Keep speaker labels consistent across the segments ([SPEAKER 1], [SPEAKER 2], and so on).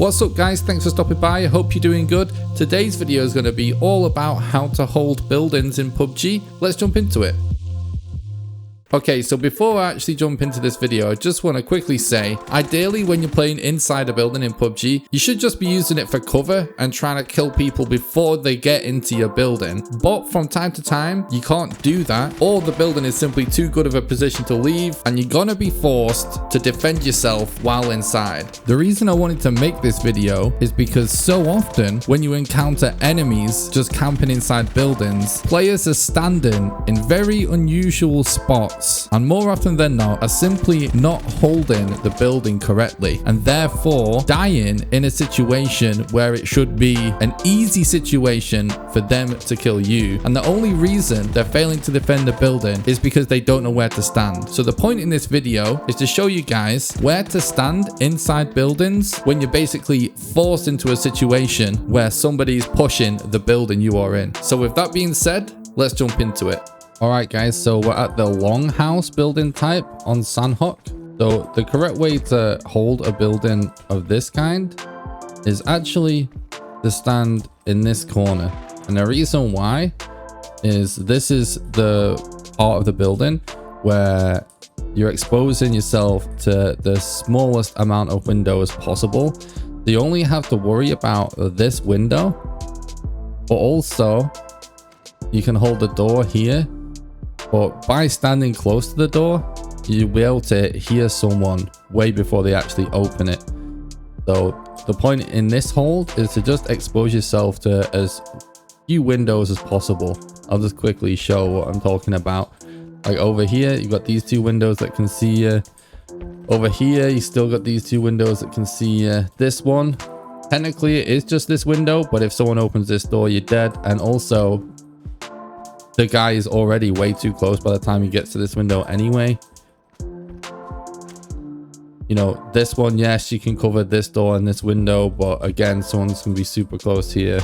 [SPEAKER 1] What's up guys, thanks for stopping by, I hope you're doing good. Today's video is going to be all about how to hold buildings in PUBG. Let's jump into it. Okay, so before I actually jump into this video, I just want to quickly say, ideally when you're playing inside a building in PUBG, you should just be using it for cover and trying to kill people before they get into your building. But from time to time, you can't do that, or the building is simply too good of a position to leave, and you're gonna be forced to defend yourself while inside. The reason I wanted to make this video is because so often, when you encounter enemies just camping inside buildings, players are standing in very unusual spots, and more often than not are simply not holding the building correctly, and therefore dying in a situation where it should be an easy situation for them to kill you, and the only reason they're failing to defend the building is because they don't know where to stand. So the point in this video is to show you guys where to stand inside buildings when you're basically forced into a situation where somebody's pushing the building you are in. So with that being said, let's jump into it. Alright guys, so we're at the longhouse building type on Sanhok. So the correct way to hold a building of this kind is actually to stand in this corner. And the reason why is this is the part of the building where you're exposing yourself to the smallest amount of windows possible. So you only have to worry about this window, but also you can hold the door here. But by standing close to the door, you'll be able to hear someone way before they actually open it. So the point in this hold is to just expose yourself to as few windows as possible. I'll just quickly show what I'm talking about. Like over here, you've got these two windows that can see you. Over here, you still got these two windows that can see you. This one, technically it is just this window, but if someone opens this door, you're dead. And also, the guy is already way too close by the time he gets to this window anyway. You know, this one, yes, you can cover this door and this window, but again, someone's gonna be super close here.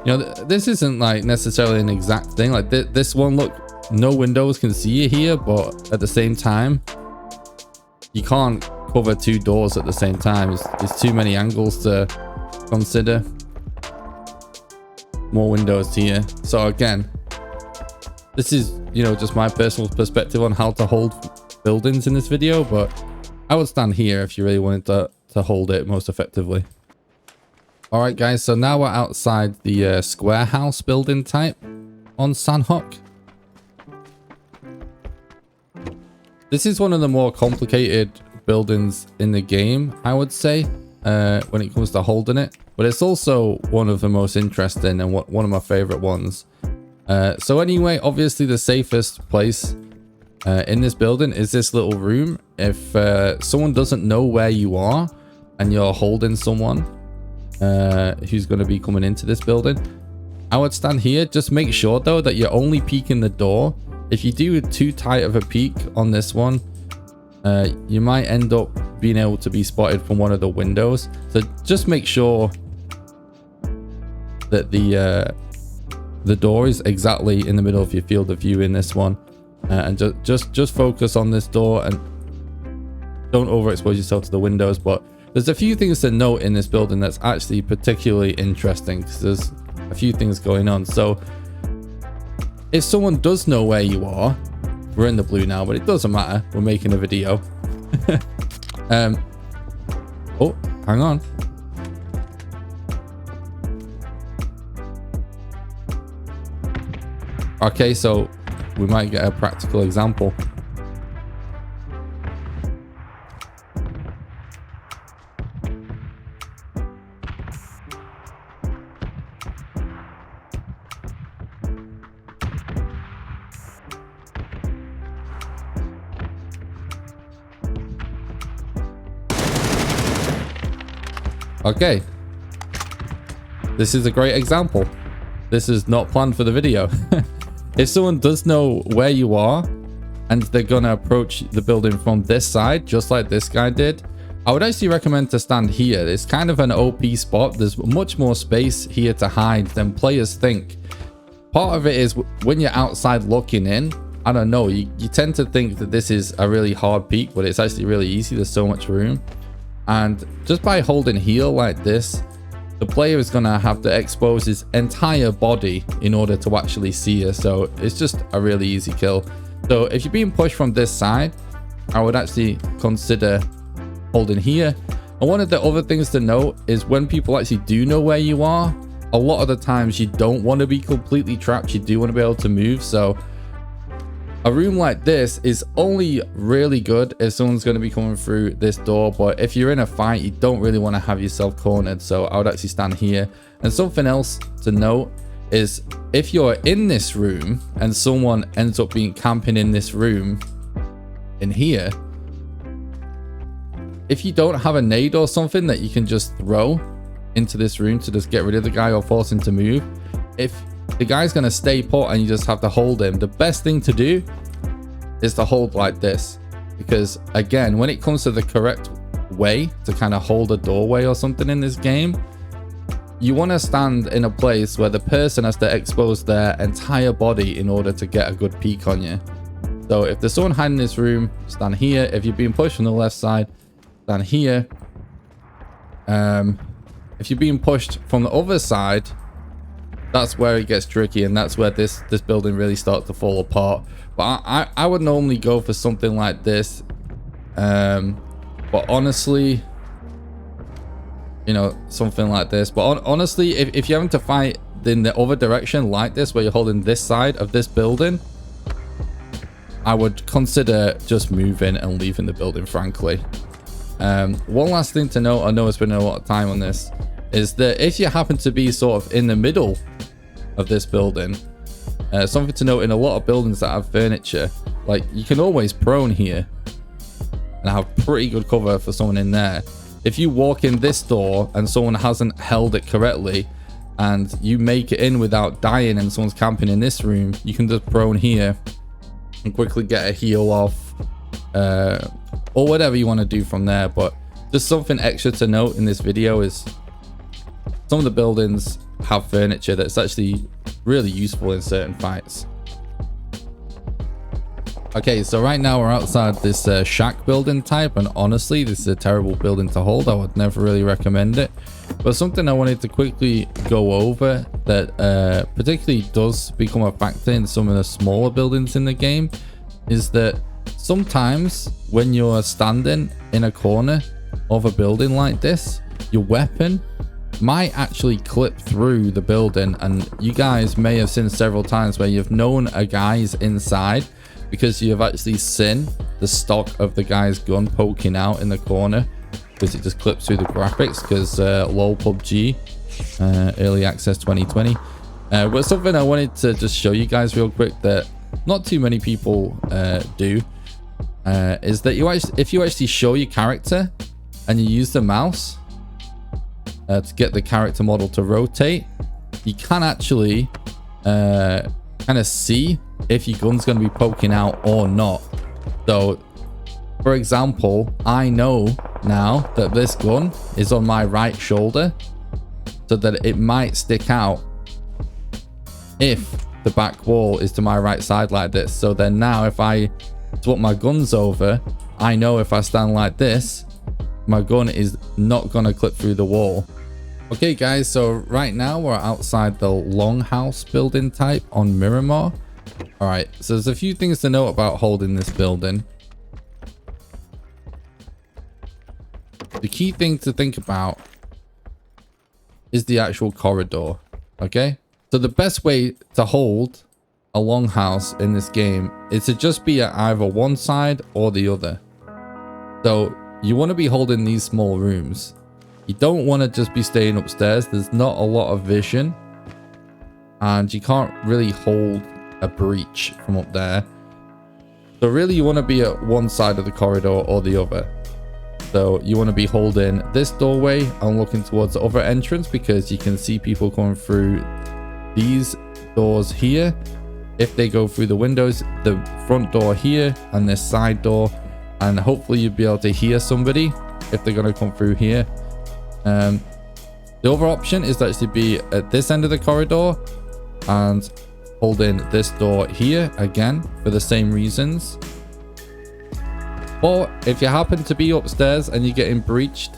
[SPEAKER 1] You know, this isn't like necessarily an exact thing. Like this one, look, no windows can see you here, but at the same time, you can't cover two doors at the same time. It's too many angles to consider. More windows here. So again, this is, you know, just my personal perspective on how to hold buildings in this video, but I would stand here if you really wanted to hold it most effectively. All right guys, so now we're outside the square house building type on Sanhok. This is one of the more complicated buildings in the game, I would say, when it comes to holding it. But it's also one of the most interesting and one of my favorite ones. So anyway, obviously the safest place in this building is this little room. If someone doesn't know where you are and you're holding someone who's going to be coming into this building, I would stand here. Just make sure though that you're only peeking the door. If you do too tight of a peek on this one, you might end up being able to be spotted from one of the windows. So just make sure that the door is exactly in the middle of your field of view in this one, and just focus on this door and don't overexpose yourself to the windows. But there's a few things to note in this building that's actually particularly interesting because there's a few things going on. So if someone does know where you are, we're in the blue now, but it doesn't matter, we're making a video. Oh, hang on. Okay, so we might get a practical example. Okay, this is a great example. This is not planned for the video. If someone does know where you are and they're gonna approach the building from this side, just like this guy did, I would actually recommend to stand here. It's kind of an OP spot. There's much more space here to hide than players think. Part of it is when you're outside looking in, I don't know, you tend to think that this is a really hard peak, but it's actually really easy. There's so much room. And just by holding heal like this, the player is going to have to expose his entire body in order to actually see her. So it's just a really easy kill. So if you're being pushed from this side, I would actually consider holding here. And one of the other things to note is when people actually do know where you are, a lot of the times you don't want to be completely trapped. You do want to be able to move. So a room like this is only really good if someone's going to be coming through this door. But if you're in a fight, you don't really want to have yourself cornered. So I would actually stand here. And something else to note is if you're in this room and someone ends up being camping in this room in here, if you don't have a nade or something that you can just throw into this room to just get rid of the guy or force him to move, if the guy's going to stay put and you just have to hold him, the best thing to do is to hold like this. Because again, when it comes to the correct way to kind of hold a doorway or something in this game, you want to stand in a place where the person has to expose their entire body in order to get a good peek on you. So if there's someone hiding in this room, stand here. If you're being pushed from the left side, stand here. If you're being pushed from the other side, that's where it gets tricky, and that's where this building really starts to fall apart. But I would normally go for something like this. But honestly, you know, something like this. But honestly, if you're having to fight in the other direction like this, where you're holding this side of this building, I would consider just moving and leaving the building, frankly. One last thing to note, I know I spent a lot of time on this, is that if you happen to be sort of in the middle of this building, something to note in a lot of buildings that have furniture, like you can always prone here and have pretty good cover for someone in there. If you walk in this door and someone hasn't held it correctly and you make it in without dying and someone's camping in this room, you can just prone here and quickly get a heal off, or whatever you want to do from there. But just something extra to note in this video is some of the buildings have furniture that's actually really useful in certain fights. Okay, so right now we're outside this shack building type, and honestly this is a terrible building to hold. I would never really recommend it. But something I wanted to quickly go over that particularly does become a factor in some of the smaller buildings in the game is that sometimes when you're standing in a corner of a building like this, your weapon might actually clip through the building. And you guys may have seen several times where you've known a guy's inside because you've actually seen the stock of the guy's gun poking out in the corner, because it just clips through the graphics, because lol PUBG early access 2020. But something I wanted to just show you guys real quick that not too many people do is that if you actually show your character and you use the mouse to get the character model to rotate, you can actually kind of see if your gun's going to be poking out or not. So for example, I know now that this gun is on my right shoulder, so that it might stick out if the back wall is to my right side like this. So then now if I swap my guns over, I know if I stand like this, my gun is not going to clip through the wall. Okay guys, so right now we're outside the longhouse building type on Miramar. Alright, so there's a few things to note about holding this building. The key thing to think about is the actual corridor, okay? So the best way to hold a longhouse in this game is to just be at either one side or the other. So you want to be holding these small rooms. You don't want to just be staying upstairs. There's not a lot of vision, and you can't really hold a breach from up there. So really you want to be at one side of the corridor or the other. So you want to be holding this doorway and looking towards the other entrance, because you can see people coming through these doors here. If they go through the windows, the front door here and this side door, and hopefully you'll be able to hear somebody if they're going to come through here. The other option is to actually be at this end of the corridor and holding this door here again for the same reasons. But if you happen to be upstairs and you're getting breached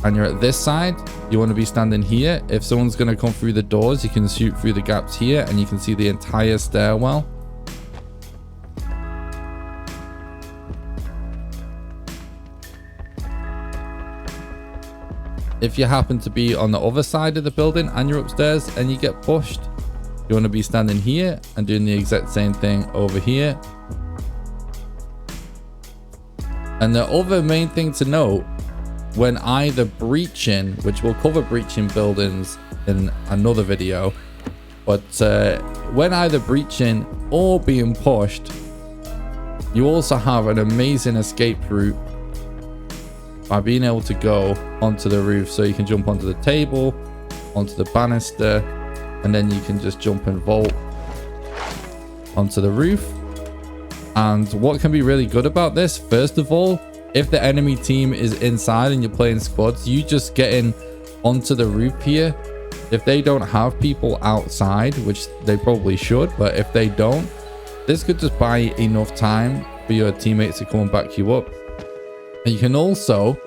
[SPEAKER 1] and you're at this side, you want to be standing here. If someone's going to come through the doors, you can shoot through the gaps here and you can see the entire stairwell. If you happen to be on the other side of the building and you're upstairs and you get pushed, you want to be standing here and doing the exact same thing over here. And the other main thing to note, when either breaching, which we'll cover breaching buildings in another video, but when either breaching or being pushed, you also have an amazing escape route by being able to go onto the roof. So you can jump onto the table, onto the banister, and then you can just jump and vault onto the roof. And what can be really good about this, first of all, if the enemy team is inside and you're playing squads, you just getting onto the roof here. If they don't have people outside, which they probably should, but if they don't, this could just buy enough time for your teammates to come and back you up. And you can also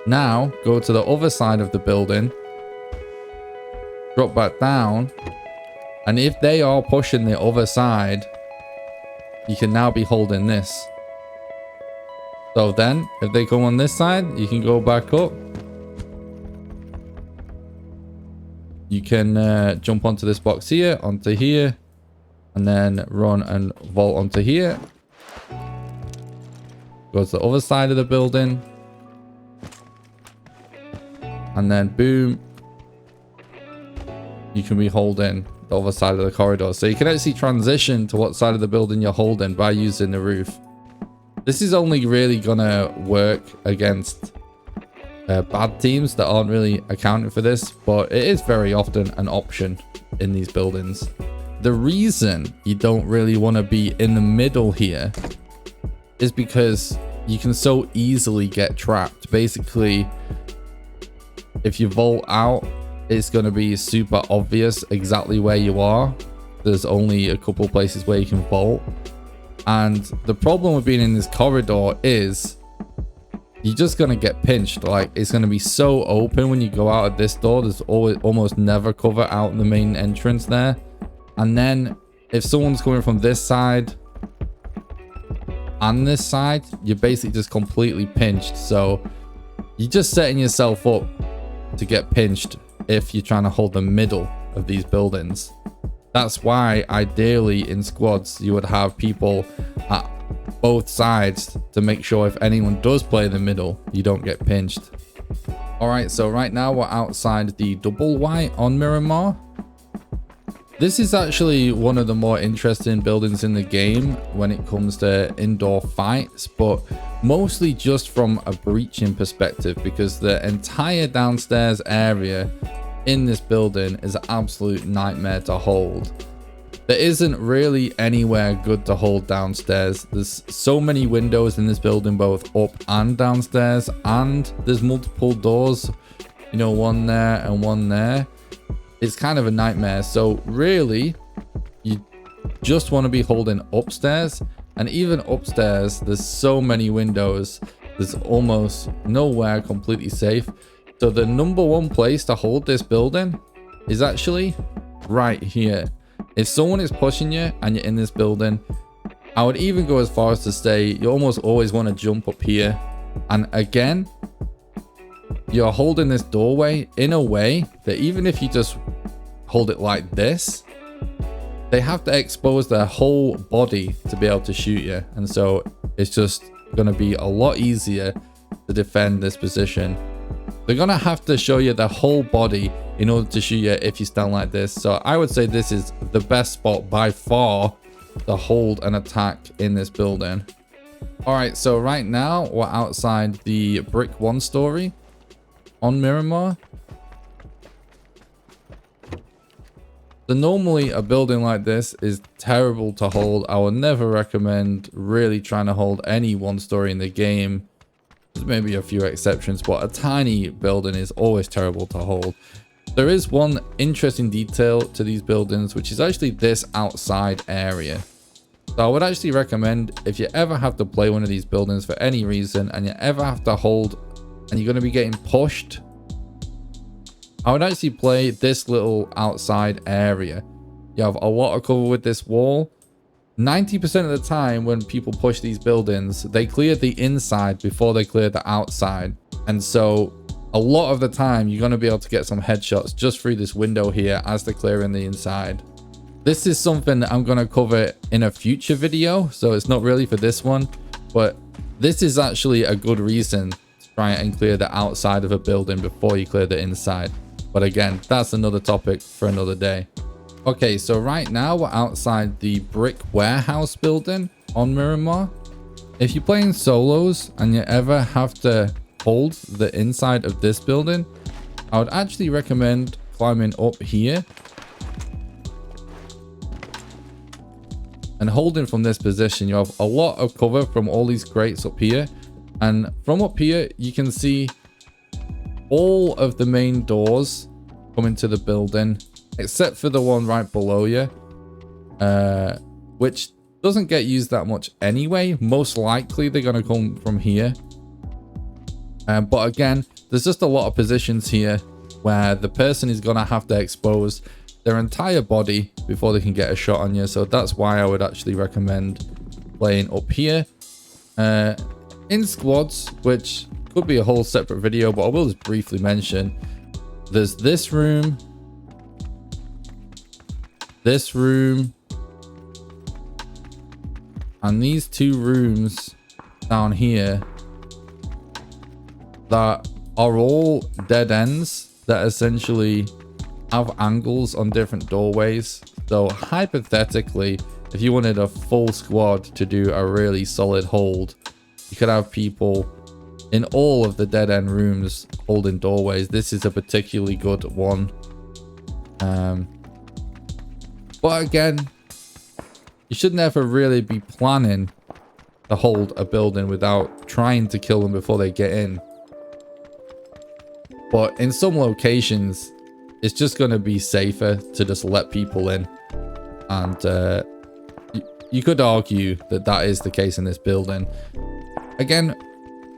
[SPEAKER 1] now go to the other side of the building, drop back down, and if they are pushing the other side, you can now be holding this. So then, if they come on this side, you can go back up. You can jump onto this box here, onto here, and then run and vault onto here. Go to the other side of the building. And then boom. You can be holding the other side of the corridor. So you can actually transition to what side of the building you're holding by using the roof. This is only really gonna work against bad teams that aren't really accounting for this, but it is very often an option in these buildings. The reason you don't really want to be in the middle here is because you can so easily get trapped. Basically, if you vault out, it's going to be super obvious exactly where you are. There's only a couple places where you can vault. And the problem with being in this corridor is you're just going to get pinched. Like, it's going to be so open when you go out of this door. There's almost never cover out the main entrance there. And then if someone's coming from this side and this side, you're basically just completely pinched. So you're just setting yourself up to get pinched if you're trying to hold the middle of these buildings. That's why ideally in squads you would have people at both sides to make sure if anyone does play in the middle, you don't get pinched. All right, so right now we're outside the double white on Miramar. This is actually one of the more interesting buildings in the game when it comes to indoor fights, but mostly just from a breaching perspective, because the entire downstairs area in this building is an absolute nightmare to hold. There isn't really anywhere good to hold downstairs. There's so many windows in this building, both up and downstairs, and there's multiple doors, you know, one there and one there. It's kind of a nightmare. So really, you just want to be holding upstairs, and even upstairs, there's so many windows. There's almost nowhere completely safe. So the number one place to hold this building is actually right here. If someone is pushing you and you're in this building, I would even go as far as to say you almost always want to jump up here. And again, you're holding this doorway in a way that even if you just hold it like this, they have to expose their whole body to be able to shoot you. And so it's just going to be a lot easier to defend this position. They're going to have to show you their whole body in order to shoot you if you stand like this. So I would say this is the best spot by far to hold an attack in this building. All right, so right now we're outside the brick one story on Miramar. So normally a building like this is terrible to hold. I would never recommend really trying to hold any one story in the game. There's maybe a few exceptions, but a tiny building is always terrible to hold. There is one interesting detail to these buildings, which is actually this outside area. So I would actually recommend, if you ever have to play one of these buildings for any reason and you ever have to hold and you're going to be getting pushed, I would actually play this little outside area. You have a lot of cover with this wall. 90% of the time when people push these buildings, they clear the inside before they clear the outside. And so a lot of the time you're going to be able to get some headshots just through this window here as they're clearing the inside. This is something that I'm going to cover in a future video, so it's not really for this one, but this is actually a good reason to try and clear the outside of a building before you clear the inside. But again, that's another topic for another day. Okay, so right now we're outside the brick warehouse building on Miramar. If you're playing solos and you ever have to hold the inside of this building, I would actually recommend climbing up here and holding from this position. You have a lot of cover from all these crates up here, and from up here you can see all of the main doors coming to the building except for the one right below you, which doesn't get used that much anyway. Most likely they're going to come from here, but again, there's just a lot of positions here where the person is going to have to expose their entire body before they can get a shot on you. So that's why I would actually recommend playing up here in squads, which could be a whole separate video, but I will just briefly mention there's this room, and these two rooms down here that are all dead ends that essentially have angles on different doorways. So hypothetically, if you wanted a full squad to do a really solid hold, you could have people in all of the dead end rooms holding doorways. This is a particularly good one. But again, you should never really be planning to hold a building without trying to kill them before they get in. But in some locations, it's just going to be safer to just let people in. And you could argue that that is the case in this building. Again,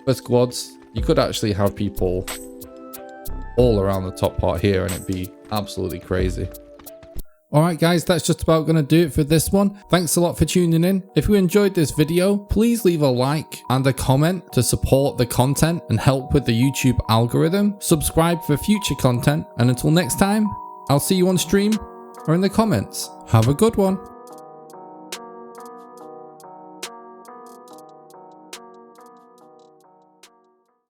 [SPEAKER 1] for squads, you could actually have people all around the top part here and it'd be absolutely crazy. Alright guys, that's just about going to do it for this one. Thanks a lot for tuning in. If you enjoyed this video, please leave a like and a comment to support the content and help with the YouTube algorithm. Subscribe for future content, and until next time, I'll see you on stream or in the comments. Have a good one.